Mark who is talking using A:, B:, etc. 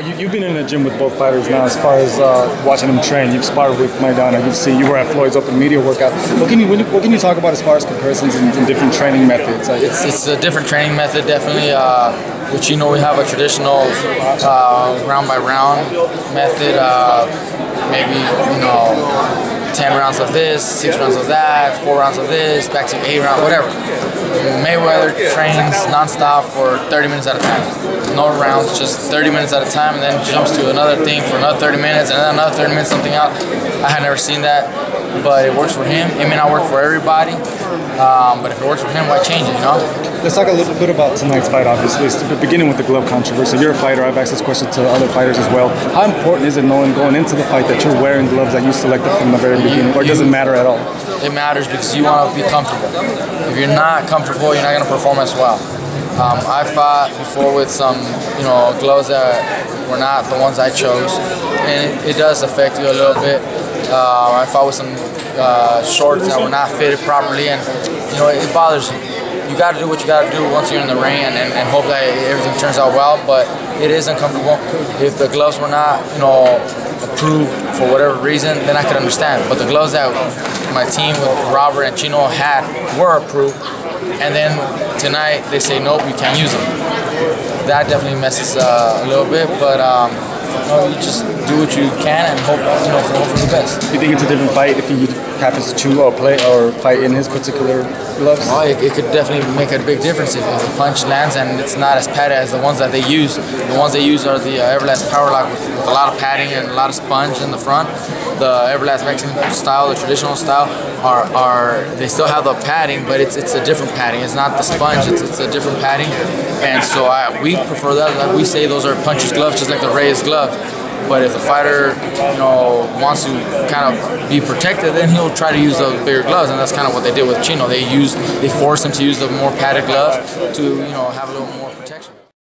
A: You've been in the gym with both fighters now, as far as watching them train. You've sparred with Maidana. You were at Floyd's open media workout. What can you talk about as far as comparisons and different training methods?
B: It's a different training method, definitely. With Chino, we have a traditional round by round method. Maybe 10 rounds of this, 6 rounds of that, 4 rounds of this, back to 8 rounds, whatever. Mayweather trains nonstop for 30 minutes at a time. No rounds, just 30 minutes at a time, and then jumps to another thing for another 30 minutes, and then another 30 minutes, something else. I had never seen that, but it works for him. It may not work for everybody, but if it works for him, why change it,
A: Let's talk a little bit about tonight's fight, obviously. Beginning with the glove controversy. You're a fighter. I've asked this question to other fighters as well. How important is it knowing going into the fight that you're wearing gloves that you selected from the very beginning, or does it matter at all?
B: It matters because you want to be comfortable. If you're not comfortable, you're not going to perform as well. I fought before with some, gloves that were not the ones I chose, and it does affect you a little bit. I fought with some shorts that were not fitted properly, and it bothers you. You got to do what you got to do once you're in the ring, and hope that everything turns out well. But it is uncomfortable. If the gloves were not, approved for whatever reason, then I could understand. But the gloves that my team with Robert and Chino had were approved, and then tonight they say nope, you can't use them. That definitely messes a little bit, but you just do what you can and hope for the best.
A: Do you think it's a different fight if he happens to chew or play or fight in his particular gloves?
B: Oh, it could definitely make a big difference if the punch lands and it's not as padded as the ones that they use. The ones they use are the Everlast Power Lock with a lot of padding and a lot of sponge in the front. The Everlast Mexican style, the traditional style, they still have the padding, but it's a different padding. It's not the sponge, it's a different padding. And so we prefer that. Like we say those are puncher's gloves, just like the raised glove. But if the fighter, wants to kind of be protected, then he'll try to use those bigger gloves, and that's kind of what they did with Chino. They forced him to use the more padded gloves to, have a little more